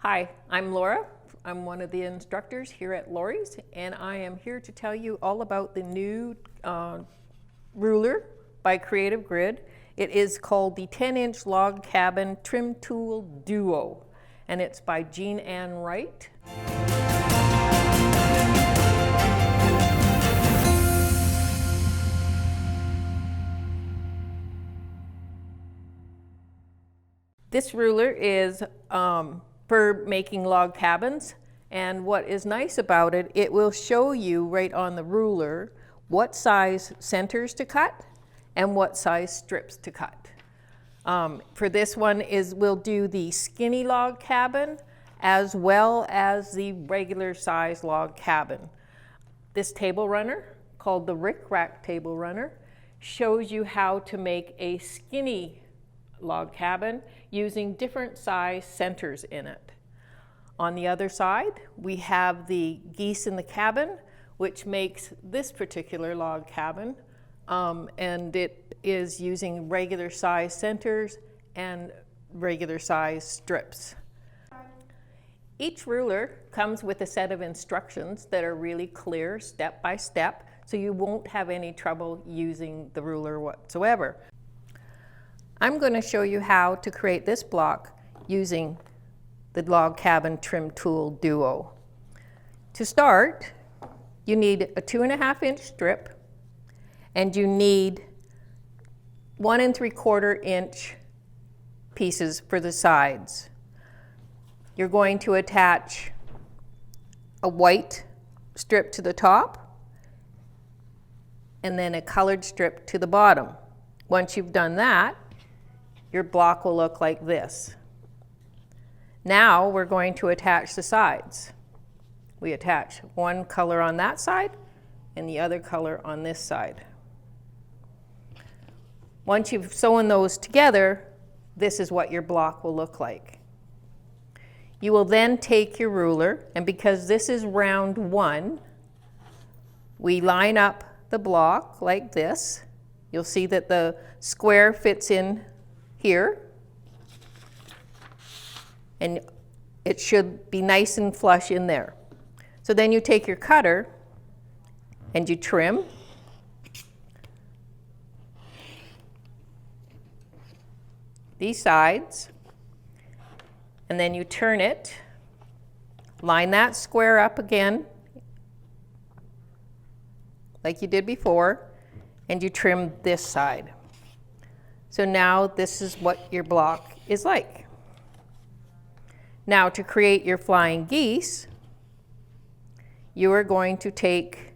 Hi, I'm Laura. I'm one of the instructors here at Lori's, and I am here to tell you all about the new ruler by Creative Grid. It is called the 10-inch Log Cabin Trim Tool Duo, and it's by Jean Ann Wright. This ruler is for making log cabins, and what is nice about it, it will show you right on the ruler what size centers to cut and what size strips to cut. For this one we'll do the skinny log cabin as well as the regular size log cabin. This table runner, called the Rick Rack table runner, shows you how to make a skinny log cabin using different size centers in it. On the other side, we have the geese in the cabin, which makes this particular log cabin, and it is using regular size centers and regular size strips. Each ruler comes with a set of instructions that are really clear step by step, so you won't have any trouble using the ruler whatsoever. I'm going to show you how to create this block using the Log Cabin Trim Tool Duo. To start, you need a 2.5-inch strip, and you need 1 3/4 inch pieces for the sides. You're going to attach a white strip to the top and then a colored strip to the bottom. Once you've done that, your block will look like this. Now we're going to attach the sides. We attach one color on that side and the other color on this side. Once you've sewn those together, this is what your block will look like. You will then take your ruler, and because this is round 1, we line up the block like this. You'll see that the square fits in here, and it should be nice and flush in there. So then you take your cutter and you trim. These sides, and then you turn it, line that square up again like you did before, and you trim this side. So now this is what your block is like. Now to create your flying geese, you are going to take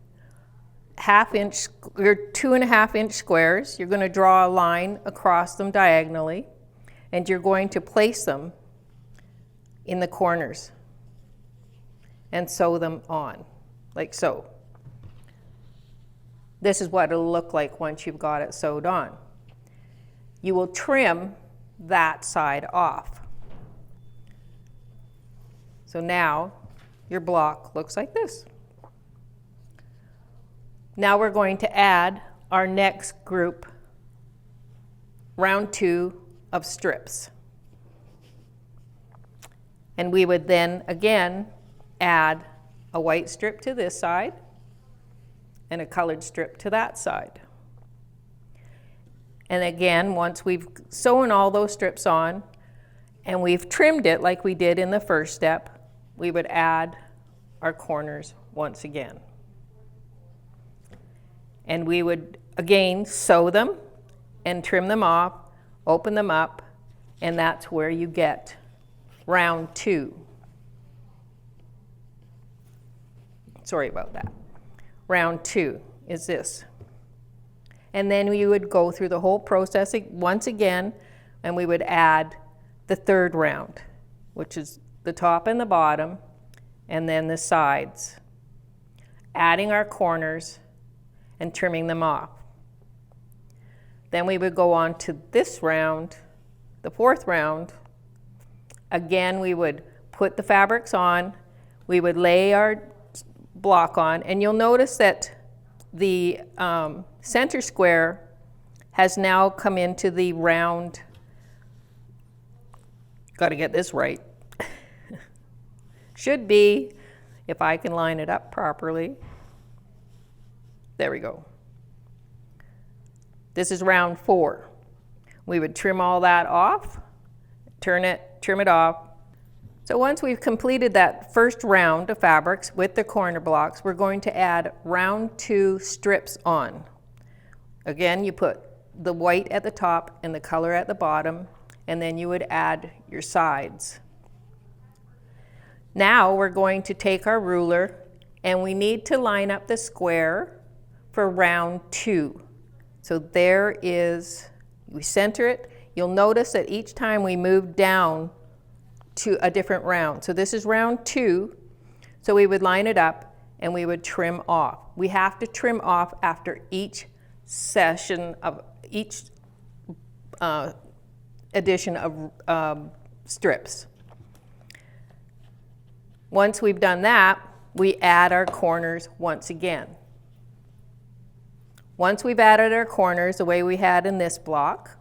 your 2.5-inch squares. You're going to draw a line across them diagonally, and you're going to place them in the corners and sew them on, like so. This is what it'll look like once you've got it sewed on. You will trim that side off. So now your block looks like this. Now we're going to add our next group, round 2 of strips. And we would then again add a white strip to this side and a colored strip to that side. And again, once we've sewn all those strips on and we've trimmed it like we did in the first step, we would add our corners once again. And we would again sew them and trim them off, open them up, and that's where you get round 2. Sorry about that. Round 2 is this. And then we would go through the whole process once again, and we would add the 3rd round, which is the top and the bottom, and then the sides, adding our corners and trimming them off. Then we would go on to this round, the 4th round. Again, we would put the fabrics on, we would lay our block on, and you'll notice that the center square has now come into the round, got to get this right, should be, if I can line it up properly. There we go. This is round 4. We would trim all that off, trim it off. So once we've completed that first round of fabrics with the corner blocks, we're going to add round 2 strips on. Again, you put the white at the top and the color at the bottom, and then you would add your sides. Now we're going to take our ruler and we need to line up the square for round 2. So there is, we center it. You'll notice that each time we move down to a different round. So this is round 2. So we would line it up and we would trim off. We have to trim off after each session of each addition of strips. Once we've done that, we add our corners once again. Once we've added our corners the way we had in this block,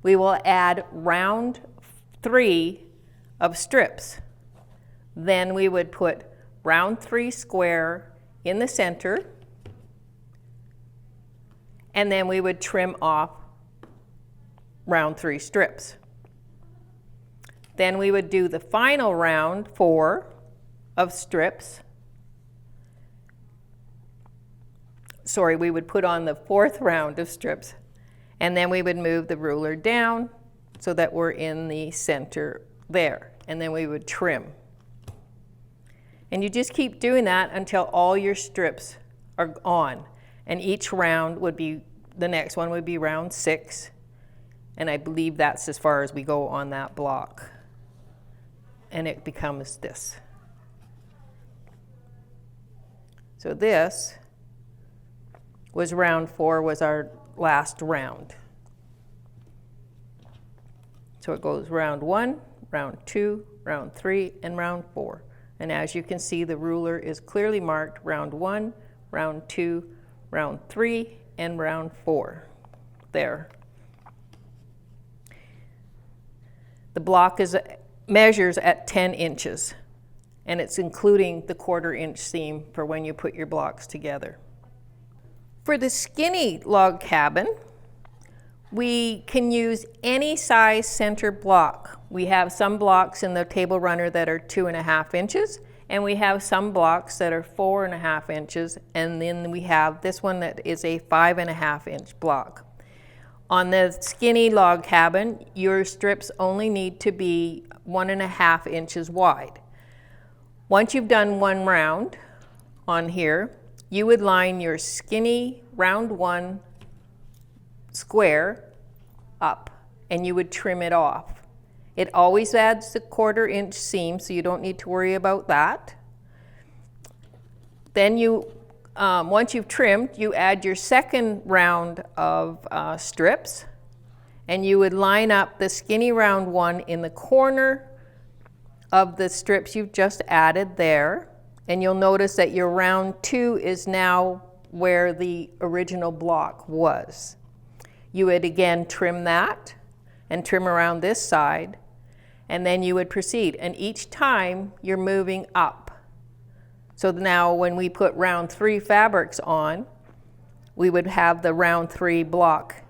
we will add round 3 of strips. Then we would put round 3 square in the center, and then we would trim off round 3 strips. Then we would do the final round 4 of strips. Sorry, we would put on the 4th round of strips, and then we would move the ruler down so that we're in the center there, and then we would trim. And you just keep doing that until all your strips are on, and each round would be, the next one would be round 6, and I believe that's as far as we go on that block, and it becomes this. So this was round 4, was our last round. So it goes round 1, round 2, round 3, and round 4. And as you can see, the ruler is clearly marked round 1, round 2, round 3, and round 4. There. The block measures at 10 inches. And it's including the 1/4 inch seam for when you put your blocks together. For the skinny log cabin, we can use any size center block. We have some blocks in the table runner that are 2.5 inches, and we have some blocks that are 4.5 inches, and then we have this one that is a 5.5 inch block. On the skinny log cabin, your strips only need to be 1.5 inches wide. Once you've done one round on here, you would line your skinny round 1 square up, and you would trim it off. It always adds the 1/4 inch seam, so you don't need to worry about that. Then you, once you've trimmed, you add your second round of strips, and you would line up the skinny round 1 in the corner of the strips you've just added there, and you'll notice that your round 2 is now where the original block was. You would again trim that and trim around this side, and then you would proceed, and each time you're moving up. So now when we put round 3 fabrics on, we would have the round 3 block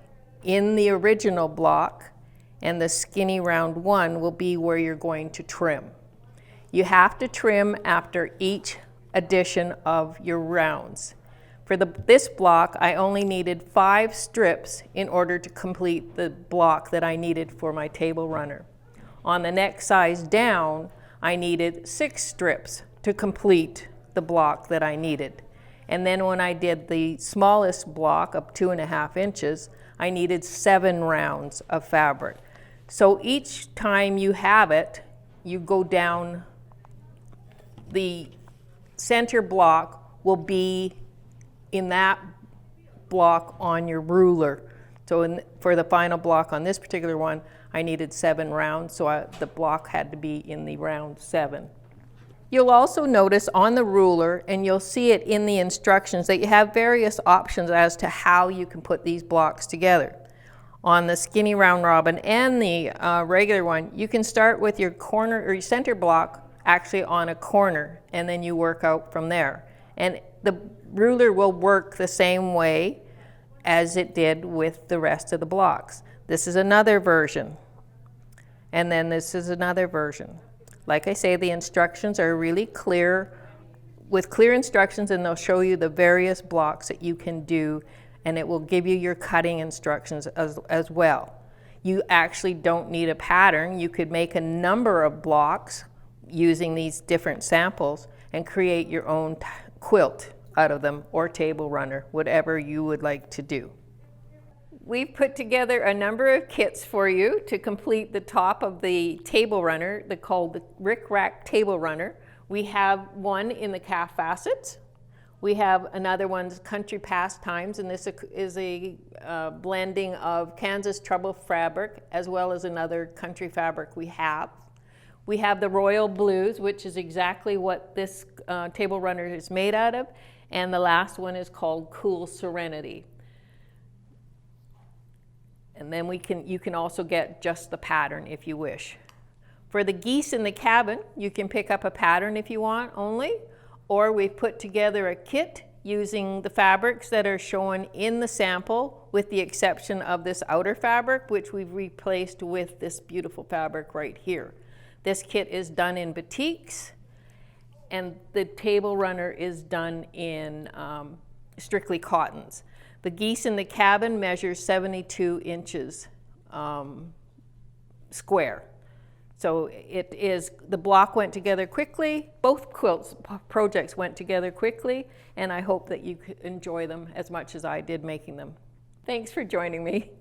in the original block, and the skinny round 1 will be where you're going to trim. You have to trim after each addition of your rounds. For this block, I only needed 5 strips in order to complete the block that I needed for my table runner. On the next size down, I needed 6 strips to complete the block that I needed. And then when I did the smallest block of 2.5 inches, I needed 7 rounds of fabric. So each time you have it, you go down, the center block will be in that block on your ruler. So for the final block on this particular one, I needed 7 rounds, so the block had to be in the round 7. You'll also notice on the ruler, and you'll see it in the instructions, that you have various options as to how you can put these blocks together. On the skinny round robin and the regular one, you can start with your corner or your center block actually on a corner, and then you work out from there. And the ruler will work the same way as it did with the rest of the blocks. This is another version, and then this is another version. Like I say, the instructions are really clear, with clear instructions, and they'll show you the various blocks that you can do, and it will give you your cutting instructions as well. You actually don't need a pattern. You could make a number of blocks using these different samples and create your own quilt out of them, or table runner, whatever you would like to do. We've put together a number of kits for you to complete the top of the table runner, called the Rick Rack Table Runner. We have one in the calf facets. We have another one's Country Pastimes, and this is a blending of Kansas Trouble fabric as well as another country fabric we have. We have the Royal Blues, which is exactly what this table runner is made out of. And the last one is called Cool Serenity. And then you can also get just the pattern if you wish. For the geese in the cabin, you can pick up a pattern if you want only, or we've put together a kit using the fabrics that are shown in the sample, with the exception of this outer fabric, which we've replaced with this beautiful fabric right here. This kit is done in batiks, and the table runner is done in strictly cottons. The geese in the cabin measures 72 inches square. So the block went together quickly. Both projects went together quickly, and I hope that you enjoy them as much as I did making them. Thanks for joining me.